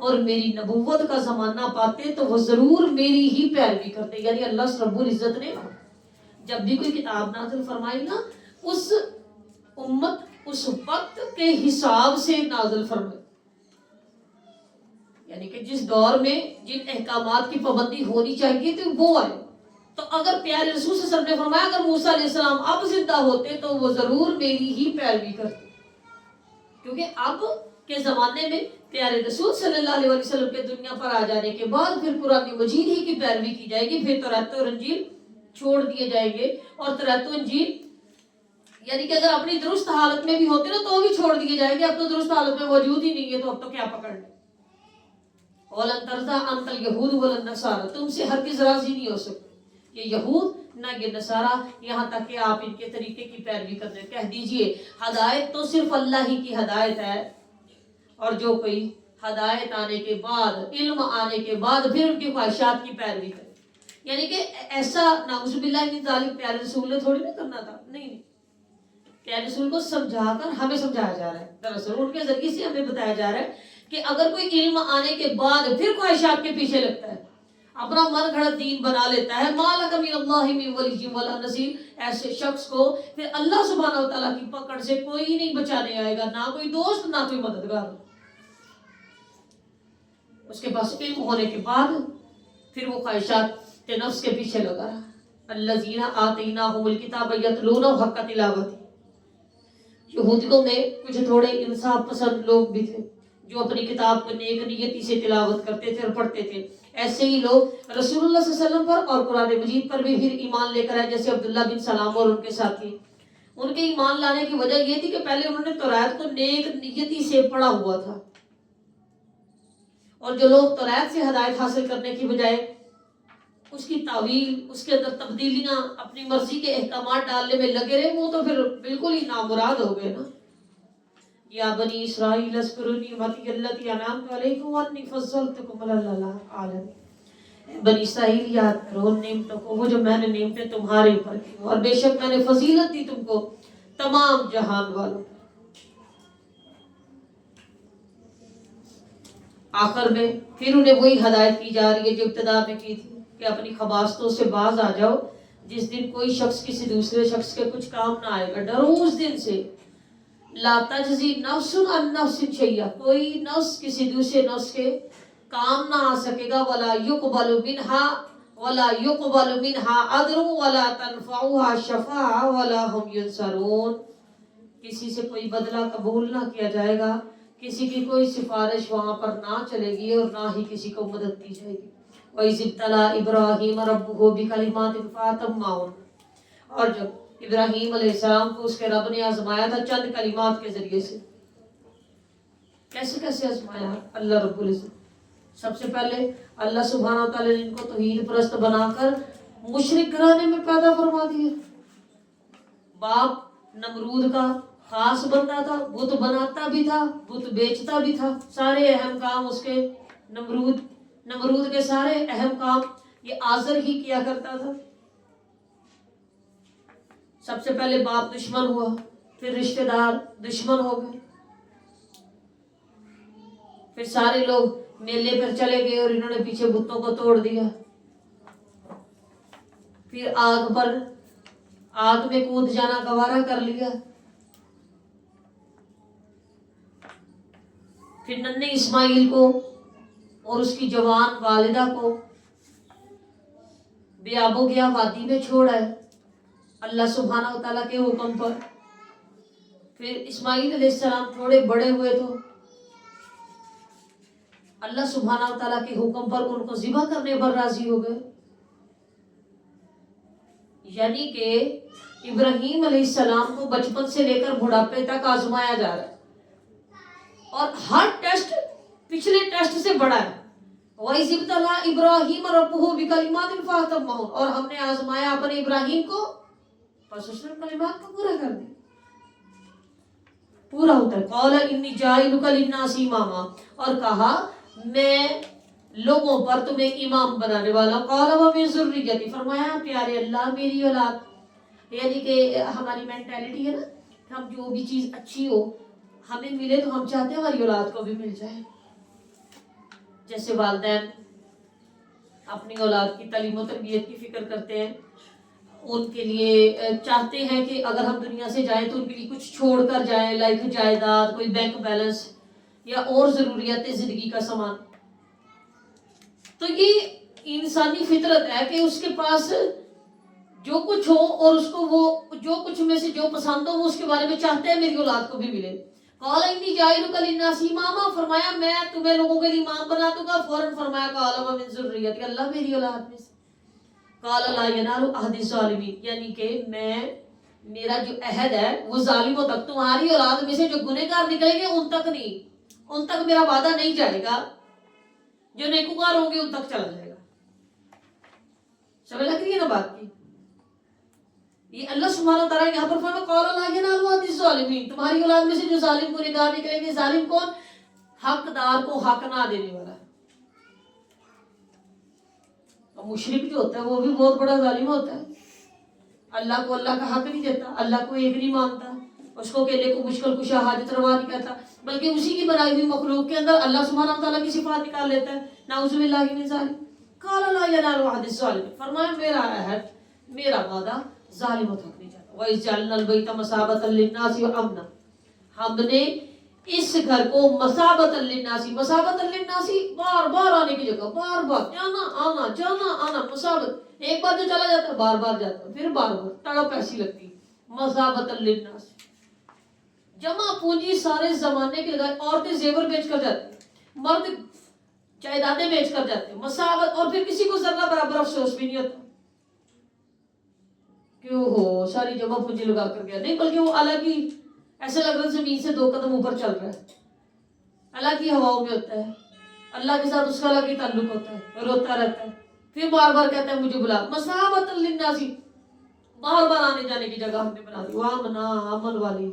اور میری نبوت کا زمانہ پاتے تو وہ ضرور میری ہی پیروی کرتے. یعنی اللہ رب العزت نے جب بھی کوئی کتاب نازل فرمائی نا اس امت اس وقت کے حساب سے نازل فرمائی. یعنی کہ جس دور میں جن احکامات کی پابندی ہونی چاہیے تھی وہ آئے. تو اگر پیارے رسول صلی اللہ علیہ وسلم نے فرمایا اگر موسیٰ علیہ السلام اب زندہ ہوتے تو وہ ضرور میری ہی پیروی کرتے. کیونکہ اب کے زمانے میں پیارے رسول صلی اللہ علیہ وسلم کے دنیا پر آ جانے کے بعد پھر قرآن مجید ہی کی پیروی کی جائے گی. پھر توریت اور انجیل چھوڑ دیے جائیں گے. اور توریت و انجیل یعنی کہ اگر اپنی درست حالت میں بھی ہوتے نا تو بھی چھوڑ دیے جائیں گے. اب تو درست حالت میں موجود ہی نہیں ہے تو اب تو کیا پکڑ لیں. وَلَن تَرْضَىٰ عَنْكَ الْيَهُودُ وَلَا النَّصَارَىٰ تم سے ہرگز راضی نہیں ہو سکتے یہ یہود نہ یہ نصارہ یہاں تک کہ آپ ان کے طریقے کی پیروی کرتے. کہہ دیجئے ہدایت تو صرف اللہ ہی کی ہدایت ہے. اور جو کوئی ہدایت آنے کے بعد علم آنے کے بعد پھر ان کی خواہشات کی پیروی کرے. یعنی کہ ایسا نعوذ باللہ من ذالک پیارے رسول نے تھوڑی نہ کرنا تھا. نہیں پیارے رسول کو سمجھا کر ہمیں سمجھایا جا رہا ہے. دراصل ان کے ذریعے سے ہمیں بتایا جا رہا ہے کہ اگر کوئی علم آنے کے بعد پھر خواہشات کے پیچھے لگتا ہے اپنا من گھڑت دین بنا لیتا ہے ما لک من اللہ من ولی ولا نصیر ایسے شخص کو پھر اللہ سبحانہ وتعالیٰ کی پکڑ سے کوئی نہیں بچانے آئے گا. نہ کوئی دوست نہ کوئی مددگار. اس کے پاس علم ہونے کے بعد پھر وہ خواہشات کے نفس کے پیچھے لگا رہا. الذین آتیناہم الکتاب یتلونہ حق تلاوتہ. یہودیوں میں کچھ تھوڑے انصاف پسند لوگ بھی تھے جو اپنی کتاب کو نیک نیتی سے تلاوت کرتے تھے اور پڑھتے تھے. ایسے ہی لوگ رسول اللہ صلی اللہ علیہ وسلم پر اور قرآن مجید پر بھی پھر ایمان لے کر آئے جیسے عبداللہ بن سلام اور ان کے ساتھی. ان کے ایمان لانے کی وجہ یہ تھی کہ پہلے انہوں نے توریت کو نیک نیتی سے پڑھا ہوا تھا. اور جو لوگ توریت سے ہدایت حاصل کرنے کی بجائے اس کی تعویل اس کے اندر تبدیلیاں اپنی مرضی کے احکامات ڈالنے میں لگے رہے وہ تو پھر بالکل ہی نامراد ہو گئے نا. یا بنی اسرائیل اذکروا نعمتی التی انعمت علیکم وانی فضلتکم علی العالمین. بنی اسرائیل یاد کرو ان نعمتوں کو وہ جو میں نے نعمتیں تمہارے اوپر کی اور بے شک میں نے فضیلت دی تم کو تمام جہان والوں. آخر میں پھر انہیں وہی ہدایت کی جا رہی ہے جو ابتدا میں کی تھی کہ اپنی خباثتوں سے باز آ جاؤ. جس دن کوئی شخص کسی دوسرے شخص کے کچھ کام نہ آئے گا. ڈرو اس دن سے لا تجزی نفس عن نفس شیئا کوئی نفس کسی دوسرے نفس کے کام نہ آ سکے گا. ولا یقبل منها عدل ولا تنفعها شفاعہ ولا هم ينصرون. کسی سے کوئی بدلہ قبول نہ کیا جائے گا کسی کی کوئی سفارش وہاں پر نہ چلے گی اور نہ ہی کسی کو مدد کی جائے گی. وَإِذِ ابْتَلَىٰ إِبْرَاهِيمَ رَبُّهُ بِكَلِمَاتٍ فَأَتَمَّهُنَّ. اور جب ابراہیم علیہ السلام کو اس کے رب نے آزمایا تھا چند کلمات کے ذریعے سے. کیسے آزمایا اللہ رب العزت؟ سب سے پہلے اللہ سبحانہ وتعالی نے ان کو توحید پرست بنا کر مشرک گھرانے میں پیدا فرما دیا. باپ نمرود کا خاص بندہ تھا بت بناتا بھی تھا بت بیچتا بھی تھا. سارے اہم کام اس کے نمرود کے سارے اہم کام یہ آزر ہی کیا کرتا تھا. سب سے پہلے باپ دشمن ہوا پھر رشتہ دار دشمن ہو گئے پھر سارے لوگ میلے پر چلے گئے اور انہوں نے پیچھے بتوں کو توڑ دیا. پھر آگ میں کود جانا گوارا کر لیا. پھر ننھے اسماعیل کو اور اس کی جوان والدہ کو بے آب و گیا وادی میں چھوڑا ہے اللہ سبحانہ وتعالیٰ کے حکم پر. پھر اسماعیل علیہ السلام تھوڑے بڑے ہوئے تو اللہ سبحانہ وتعالیٰ کے حکم پر ان کو ذبح کرنے پر راضی ہو گئے. یعنی کہ ابراہیم علیہ السلام کو بچپن سے لے کر بڑھاپے تک آزمایا جا رہا ہے اور ہر ٹیسٹ پچھلے ٹیسٹ سے بڑا ہے. وَإِذِ ابْتَلَىٰ إِبْرَاهِيمَ رَبُّهُ بِكَلِمَاتٍ فَأَتَمَّهُنَّ. اور ہم نے آزمایا اپنے ابراہیم کو بس اس نے کلمات کو پورا کر دیا. پورا ہوتا ہے قَالَ إِنِّي جَاعِلُكَ لِلنَّاسِ إِمَامًا. اور کہا میں لوگوں پر تمہیں امام بنانے والا ہوں. قَالَ وَمِن ذُرِّيَّتِي. فرمایا پیارے اللہ میری اولاد. یعنی کہ ہماری مینٹیلٹی ہے نا کہ ہم جو بھی چیز اچھی ہو ہمیں ملے تو ہم چاہتے ہیں ہماری اولاد کو بھی مل جائے. جیسے والدین اپنی اولاد کی تعلیم و تربیت کی فکر کرتے ہیں، ان کے لیے چاہتے ہیں کہ اگر ہم دنیا سے جائیں تو ان کے لیے کچھ چھوڑ کر جائیں، لائک جائیداد، کوئی بینک بیلنس یا اور ضروریات زندگی کا سامان. تو یہ انسانی فطرت ہے کہ اس کے پاس جو کچھ ہو اور اس کو وہ جو کچھ میں سے جو پسند ہو وہ اس کے بارے میں چاہتے ہیں میری اولاد کو بھی ملے. قال انی جاعلک للناس اماما، فرمایا میں تمہیں لوگوں کے لیے امام بنا دوں گا. فوراً فرمایا قال ومن ذریتی، اللہ میری اولاد میں سے. قال لا ینال عہد الظالمین، یعنی کہ میرا جو عہد ہے وہ ظالموں تک، تمہاری اولاد میں سے جو گنہگار نکلیں گے ان تک نہیں، ان تک میرا وعدہ نہیں جائے گا، جو نیکوکار ہوں گے ان تک چلا جائے گا. سمجھ لگ رہی ہے نا بات کی؟ یہ اللہ سبحانہ وتعالیٰ یہاں پر فرمایا قال لا ینال عہد الظالمین، تمہاری اولاد میں سے جو ظالم گنہگار نکلیں گے. ظالم کون؟ حقدار کو حق نہ دینے والا. مشرک جو ہوتا ہے وہ بھی بہت بڑا ظالم ہوتا ہے، اللہ کو اللہ کا حق نہیں دیتا، اللہ کو ایک نہیں مانتا، اس کو اکیلے کو مشکل کشا حاجت روا نہیں کہتا، بلکہ اسی کی بنائی ہوئی مخلوق کے اندر اللہ سبحانہ وتعالیٰ کی صفات نکال لیتا ہے. نعوذ باللہ من ذالک. قال لا ینال عہد الظالمین، فرمایا میرا عہد، میرا وعدہ ظالموں تک نہیں جاتا. وَإِذْ جَعَلْنَا الْبَيْتَ مَثَابَةً لِلنَّاسِ وَأَمْنًا، ہم نے اس گھر کو مثابۃ للناس، مثابۃ للناس بار بار آنے کی جگہ، بار بار جانا آنا جانا آنا، مثابت ایک بار جو چلا جاتا ہے بار بار جاتا ہے، پھر بار بار تڑپ ایسی لگتی. مثابۃ للناس جمع پونجی سارے زمانے کے لگائے، عورتیں زیور بیچ کر جاتی ہیں، مرد جائیدادیں بیچ کر جاتے ہیں. مثابت، اور پھر کسی کو ذرہ برابر افسوس بھی نہیں ہوتا کیوں ہو ساری جمع پونجی لگا کر گیا، نہیں بلکہ وہ اللہ کی، ایسے لگ رہا ہے زمین سے 2 قدم اوپر چل رہا ہے، اللہ کی ہواؤں میں ہوتا ہے، اللہ کے ساتھ اس کا الگ ہی تعلق ہوتا ہے، روتا رہتا ہے، پھر بار بار کہتا ہے مجھے بلا. مثابۃ للناس، بار بار آنے جانے کی جگہ ہم نے بنا دی. وآمنا، امن والی.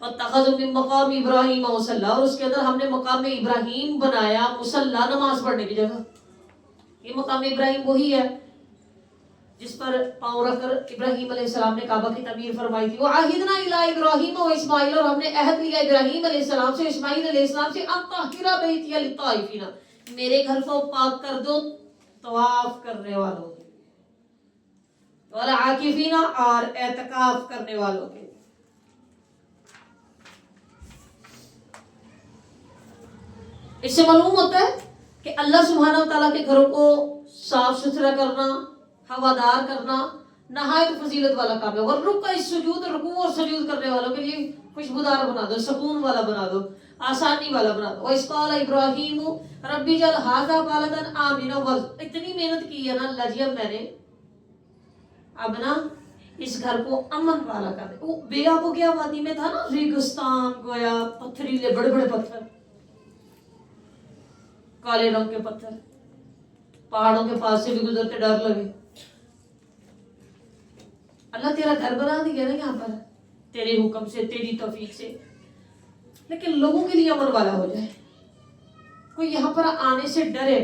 واتخذوا من مقام ابراہیم مصلی، اور اس کے اندر ہم نے مقام ابراہیم بنایا مصلی، نماز پڑھنے کی جگہ. یہ مقام ابراہیم وہی ہے جس پر پاؤں رکھ کر ابراہیم علیہ السلام نے کعبہ کی تعمیر فرمائی تھی. وعہدنا الی ابراہیم و اسماعیل، اور ہم نے عہد لیا ابراہیم علیہ السلام سے، اسماعیل علیہ السلام سے، ان طہر بیتی للطائفین، میرے گھر کو پاک کر دو طواف کرنے والوں کے، والعاکفین، اور اعتکاف کرنے والوں کے. اس سے معلوم ہوتا ہے کہ اللہ سبحانہ وتعالیٰ کے گھروں کو صاف ستھرا کرنا، ہوادار کرنا نہایت فضیلت والا کام ہے. اور رکع السجود، رکوع اور سجود کرنے والوں کے لیے خوشبودار بنا دو، سکون والا بنا دو، آسانی والا بنا دو. وَإِذْ قَالَ إِبْرَاهِيمُ رَبِّ اجْعَلْ هَٰذَا بَلَدًا آمِنًا. اتنی محنت کی ہے نا اللہ جی، اب میں نے اب نا اس گھر کو امن والا کر دے. وہ بے آب ہو گیا، وادی میں تھا نا، ریگستان گویا، پتھریلے بڑے بڑے پتھر، کالے رنگ کے پتھر، پہاڑوں کے پاس سے بھی گزرتے ڈر لگے. اللہ تیرا گھر بنا دیا نا یہاں پر تیرے حکم سے، تیری توفیق سے، لیکن لوگوں کے لیے امن والا ہو جائے، کوئی یہاں پر آنے سے ڈرے.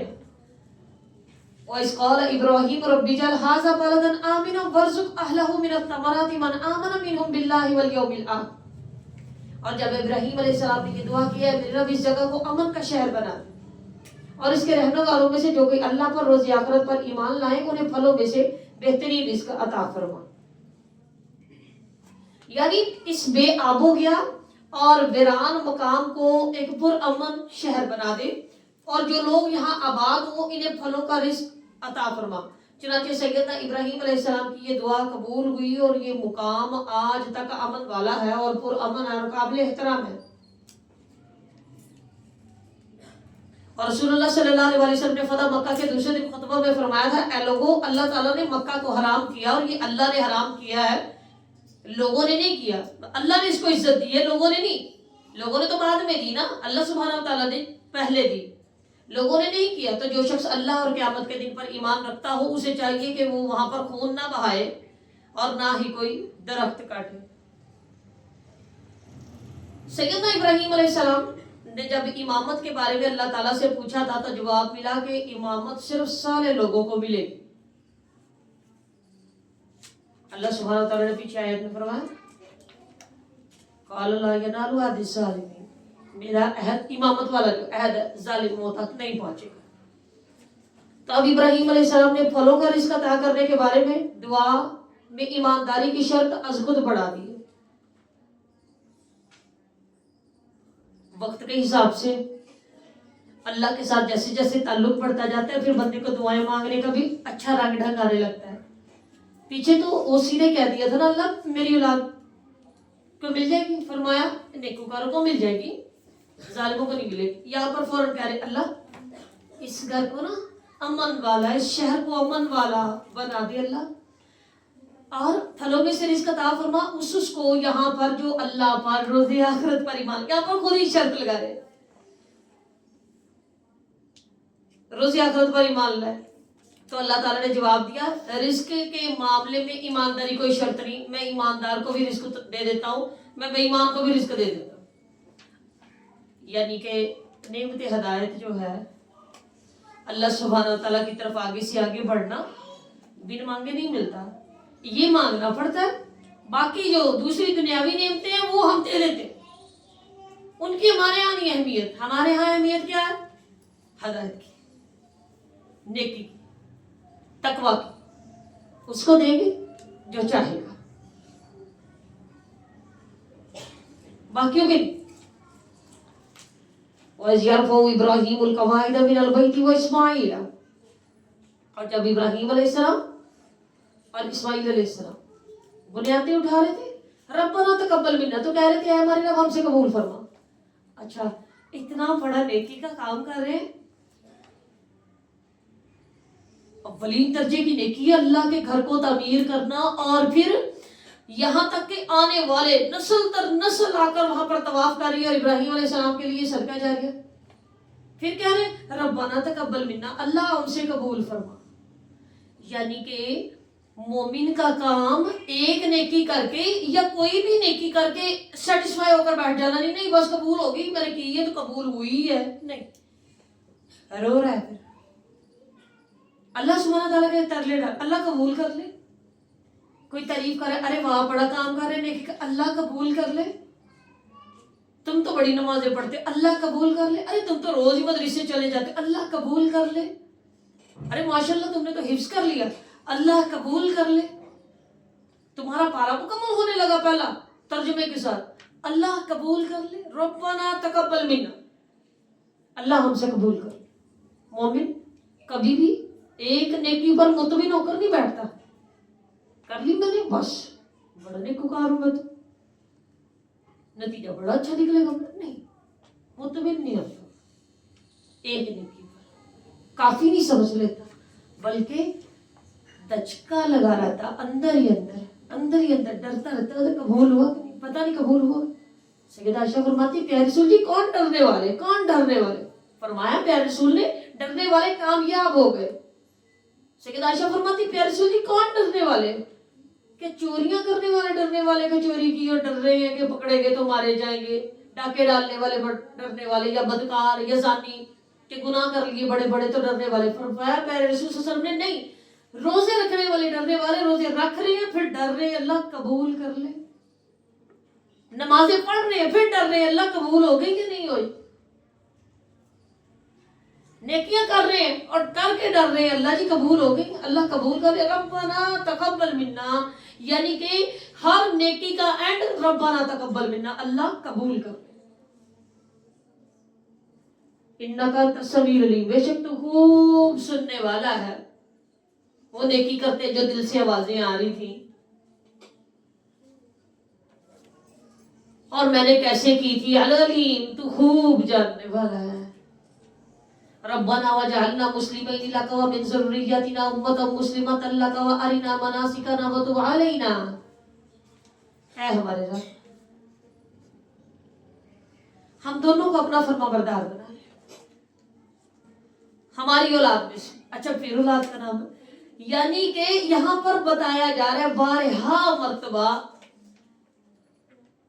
وَإِذْ قَالَ إِبْرَاهِيمُ رَبِّ اجْعَلْ هَٰذَا بَلَدًا آمِنًا وَارْزُقْ أَهْلَهُ مِنَ الثَّمَرَاتِ مَنْ آمَنَ مِنْهُمْ بِاللَّهِ وَالْيَوْمِ الْآخِرِ. اور جب ابراہیم علیہ السلام نے یہ دعا کی ہے، میرے رب اس جگہ کو امن کا شہر بنا دے، اور اس کے رہنے والوں میں سے جو کوئی اللہ پر، روز آخرت پر ایمان لائیں، انہیں پھلوں میں سے بہترین رزق عطا فرما. یعنی اس بے آب و گیا اور ویران مقام کو ایک پرامن شہر بنا دے، اور جو لوگ یہاں آباد ہوں انہیں پھلوں کا رزق عطا فرما. چنانچہ سیدنا ابراہیم علیہ السلام کی یہ دعا قبول ہوئی، اور یہ مقام آج تک امن والا ہے اور پرامن ہے اور قابل احترام ہے. اور رسول اللہ صلی اللہ علیہ وسلم نے فتح مکہ کے دوسرے دن خطبہ میں فرمایا تھا، اے لوگو، اللہ تعالیٰ نے مکہ کو حرام کیا، اور یہ اللہ نے حرام کیا ہے، لوگوں نے نہیں کیا. اللہ نے اس کو عزت دی ہے، لوگوں نے نہیں. لوگوں نے تو بعد میں دی نا، اللہ سبحانہ وتعالیٰ نے پہلے دی، لوگوں نے نہیں کیا. تو جو شخص اللہ اور قیامت کے دن پر ایمان رکھتا ہو، اسے چاہیے کہ وہ وہاں پر خون نہ بہائے اور نہ ہی کوئی درخت کاٹے. سیدنا ابراہیم علیہ السلام نے جب امامت کے بارے میں اللہ تعالیٰ سے پوچھا تھا تو جواب ملا کہ امامت صرف صالح لوگوں کو ملے گی. اللہ سبحانہ وتعالیٰ نے پیچھے آیت میں فرمایا قال لا ینال عہد الظالمین، میرا عہد امامت والا جو عہد ہے ظالموں تک نہیں پہنچے گا. تو اب ابراہیم علیہ السلام نے پھلوں کا رزق عطا کرنے کے بارے میں دعا میں ایمانداری کی شرط از خود بڑھا دی ہے. وقت کے حساب سے اللہ کے ساتھ جیسے جیسے تعلق بڑھتا جاتا ہے پھر بندے کو دعائیں مانگنے کا بھی اچھا رنگ ڈھنگ آنے لگتا ہے. پیچھے تو وہ سیدھے کہہ دیا تھا نا اللہ میری اولاد کو مل جائے گی, فرمایا نیکوکاروں کو مل جائے گی, ظالموں کو نہیں ملے گی. یہاں پر فوراً کہہ رہے اللہ اس گھر کو نا امن والا, اس شہر کو امن والا بنا دے اللہ, اور پھلوں میں سے رزق عطا فرما اس کو یہاں پر جو اللہ پر روز آخرت پر ایمان, یہاں پر خود ہی شرط لگا رہے روز آخرت پر ایمان لائے. تو اللہ تعالیٰ نے جواب دیا رزق کے معاملے میں ایمانداری کوئی شرط نہیں, میں ایماندار کو بھی رزق دے دیتا ہوں, میں بے ایمان کو بھی رزق دے دیتا ہوں. یعنی کہ نعمت ہدایت جو ہے اللہ سبحانہ و تعالیٰ کی طرف آگے سے آگے بڑھنا بن مانگے نہیں ملتا, یہ مانگنا پڑتا ہے. باقی جو دوسری دنیاوی نعمتیں ہیں وہ ہم دے دیتے, ان کی ہمارے ہاں نہیں اہمیت. ہمارے ہاں اہمیت کیا ہے؟ ہدایت کی, نیکی کی, تقوی کی. اس کو دیں گے جو چاہے گا, باقیوں کے نہیں. وَإِذْ يَرْفَعُ إِبْرَاهِيمُ الْقَوَاعِدَ مِنَ الْبَيْتِ وَإِسْمَاعِيلَ, اور جب ابراہیم علیہ السلام اور اسماعیل علیہ السلام بنیادیں اٹھا رہے تھے ربنا تقبل منا, تو کہہ رہے تھے اے ہمارے رب ہم سے قبول فرما. اچھا اتنا بڑا نیکی کا کام کر رہے ہیں, اولین درجے کی نیکی ہے اللہ کے گھر کو تعمیر کرنا, اور پھر یہاں تک کہ آنے والے نسل در نسل آ کر وہاں پر طواف کر رہی ہے, اور ابراہیم علیہ السلام کے لیے صدقہ جاریہ. پھر کہہ رہے ربنا تقبل منا, اللہ ہم سے قبول فرما. یعنی کہ مومن کا کام ایک نیکی کر کے یا کوئی بھی نیکی کر کے سیٹسفائی ہو کر بیٹھ جانا نہیں بس قبول ہوگی میں نے کی ہے تو قبول ہوئی ہے, نہیں, رو رہا ہے. پھر اللہ سبحانہ تعالیٰ کے ترلے ڈال, اللہ قبول کر لے. کوئی تعریف کرے ارے واہ بڑا کام کر رہے نیکی کا, اللہ قبول کر لے. تم تو بڑی نمازیں پڑھتے, اللہ قبول کر لے. ارے تم تو روز ہی مدرسے چلے جاتے, اللہ قبول کر لے. ارے ماشاءاللہ تم نے تو حفظ کر لیا, اللہ قبول کر لے. تمہارا پارا مکمل ہونے لگا پہلا ترجمے کے ساتھ, اللہ قبول کر لے. ربنا تقبل منا, اللہ ہم سے قبول کر لے. مومن کبھی بھی ایک نیکی پر مطمئن ہو کر نہیں بیٹھتا, کر لی میں نے بس بڑا نیکوکار ہوں میں تو, نتیجہ بڑا اچھا نکلے گا, نہیں, مطمئن نہیں ہوتا. ایک نیکی پر کافی نہیں سمجھ لیتا, بلکہ دچکا لگا رہتا اندر ہی اندر ڈرتا رہتا ہے قبول ہوا کہ نہیں, پتہ نہیں قبول ہوا. سیدہ عائشہ فرماتی پیارے رسول جی کون ڈرنے والے, فرمایا پیارے رسول نے ڈرنے والے کامیاب ہو گئے. سیدہ عائشہ فرماتی پیارے رسول جی کون ڈرنے والے, کہ چوریاں کرنے والے ڈرنے والے کہ چوری کی اور ڈر رہے ہیں کہ پکڑے گئے تو مارے جائیں گے, ڈاکے ڈالنے والے ڈرنے والے, یا بدکار یا زانی کہ گناہ کر لیے بڑے بڑے تو ڈرنے والے. فرمایا پیارے رسول صلی اللہ علیہ وسلم نے نہیں, روزے رکھنے والے ڈرنے والے روزے رکھ رہے ہیں پھر ڈر رہے ہیں اللہ قبول کر لے. نمازیں پڑھ رہے ہیں پھر ڈر رہے ہیں اللہ قبول ہو گئی کہ نہیں ہوئی. نیکیاں کر رہے ہیں اور کر کے ڈر رہے ہیں اللہ جی قبول ہو گئی, اللہ قبول کر لے. ربنا تقبل منا, یعنی کہ ہر نیکی کا اینڈ ربنا تقبل منا, اللہ قبول کر لے. انکا انت السمیع العلیم, بے شک تو خوب سننے والا ہے. وہ نیکی کرتے جو دل سے آوازیں آ رہی تھیں, اور میں نے کیسے کی تھی, العلیم تو خوب جاننے والا ہے. ربنا وجعلنا مسلمین لک ومن ذریتنا امۃ مسلمۃ لک وارنا مناسکنا وتب علینا. اے ہمارے رب ہم دونوں کو اپنا فرما بردار بنا لے, ہماری اولاد میں سے. اچھا پھر اولاد کا نام ہے, یعنی کہ یہاں پر بتایا جا رہا ہے بارہا مرتبہ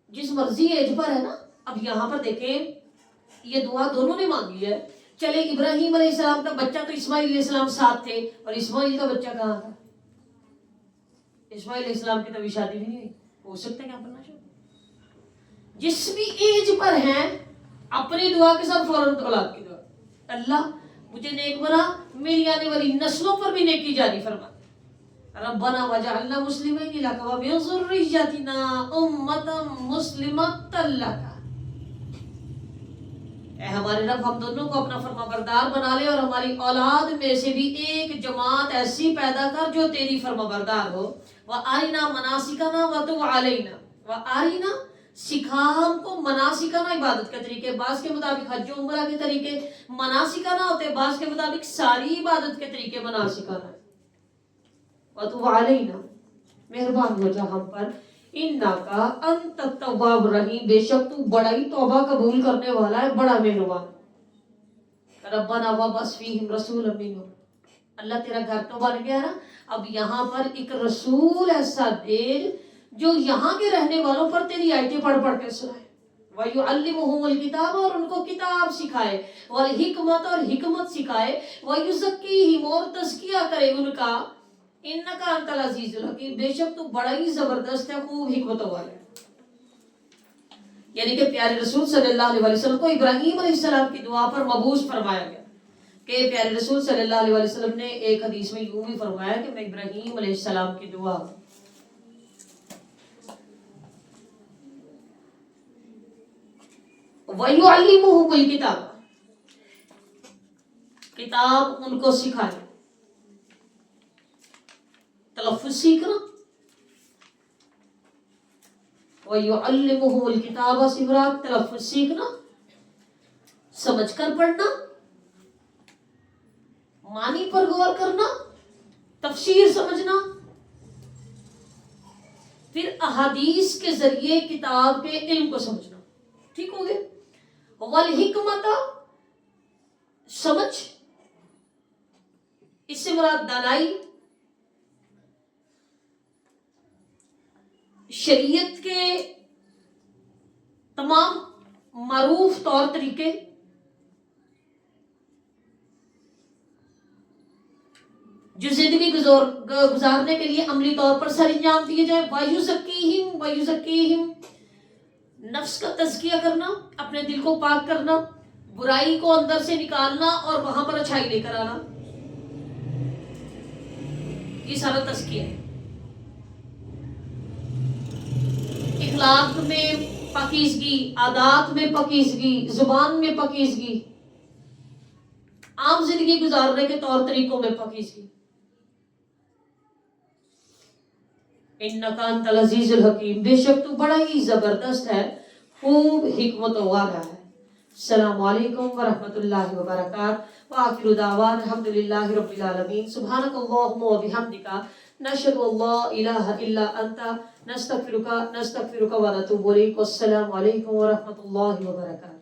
جس مرضی ایج پر ہے نا. اب یہاں پر دیکھیں یہ دعا دونوں نے مانگی ہے. چلے ابراہیم علیہ السلام کا بچہ تو اسماعیل علیہ السلام ساتھ تھے, اور اسماعیل کا بچہ کہاں تھا؟ اسماعیل علیہ السلام کی تبھی شادی بھی نہیں ہوئی, ہو سکتا ہے کیا پڑھنا چاہو. جس بھی ایج پر ہیں اپنی دعا کے ساتھ فوراً اولاد کی دعا، اللہ مجھے نیک بنا، میری آنے والی نسلوں پر بھی نیکی جاری فرما، ربنا وجعلنا مسلمین لک ومن ذریتنا امۃ مسلمۃ لک، اے ہمارے رب ہم دونوں کو اپنا فرما بردار بنا لے اور ہماری اولاد میں سے بھی ایک جماعت ایسی پیدا کر جو تیری فرما بردار ہو، وَأَرِنَا مَنَاسِكَنَا وَتُبْ عَلَيْنَا، وَأَرِنَا سکھا ہم کو مناسکانہ عبادت کے طریقے، بعض کے مطابق حج و عمرہ کے طریقے مناسکانہ ہوتے، بعض کے مطابق ساری عبادت کے طریقے مناسکانہ، وَتُبْ عَلَيْنَا مہربان ہو جا ہم پر، انکا انت التواب الرحیم بے شک تو بڑا ہی توبہ قبول کرنے والا ہے، بڑا مہربان، ربنا وابعث فیہم رسولا منہم، اللہ تیرا گھر تو بن گیا نا، اب یہاں پر ایک رسول ایسا بھیج جو یہاں کے رہنے والوں پر تیری آیتیں پڑھ پڑھ کے سنائے، وَيُعَلِّمُهُمُ الْكِتَابَ اور ان کو کتاب سکھائے، وَالْحِکْمَةَ اور حکمت سکھائے، وَيُزَكِّيهِمْ اور تزکیہ کرے ان کا، اِنَّكَ أَنْتَ الْعَزِيزُ الْحَكِيمُ بے شک تو بڑا ہی زبردست ہے، خوب حکمتوں والا ہے۔ یعنی کہ پیارے رسول صلی اللہ علیہ وسلم کو ابراہیم علیہ السلام کی دعا پر مبعوث فرمایا گیا، کہ پیارے رسول صلی اللہ علیہ وسلم نے ایک حدیث میں یوں بھی فرمایا کہ میں ابراہیم علیہ السلام کی دعا، وَيُعَلِّمُهُمُ الْكِتَابَ کتاب ان کو سکھائے، تلفظ سیکھنا، وَيُعَلِّمُهُمُ الْكِتَابَ سمرات تلفظ سیکھنا، سمجھ کر پڑھنا، معنی پر غور کرنا، تفسیر سمجھنا، پھر احادیث کے ذریعے کتاب کے علم کو سمجھنا، ٹھیک ہو گئے؟ والحکمت سمجھ، اس سے مراد دانائی، شریعت کے تمام معروف طور طریقے، جو زندگی گزارنے کے لیے عملی طور پر سر انجام دیے جائے، وَيُزَكِّيهِمْ نفس کا تزکیہ کرنا، اپنے دل کو پاک کرنا، برائی کو اندر سے نکالنا اور وہاں پر اچھائی لے کر آنا، یہ سارا تزکیہ ہے۔ اخلاق میں پاکیزگی، عادات میں پاکیزگی، زبان میں پاکیزگی، عام زندگی گزارنے کے طور طریقوں میں پاکیزگی، انک انت العزیز الحکیم بے شک تو بڑا ہی زبردست ہے، خوب حکمت والا ہے۔ السلام علیکم ورحمۃ اللہ وبرکاتہ، وآخر دعوانا الحمدللہ رب العالمین، سبحانک اللہم وبحمدک، نشہد ان لا الہ الا انت، نستغفرک ونتوب الیک، والسلام علیکم ورحمۃ اللہ وبرکاتہ۔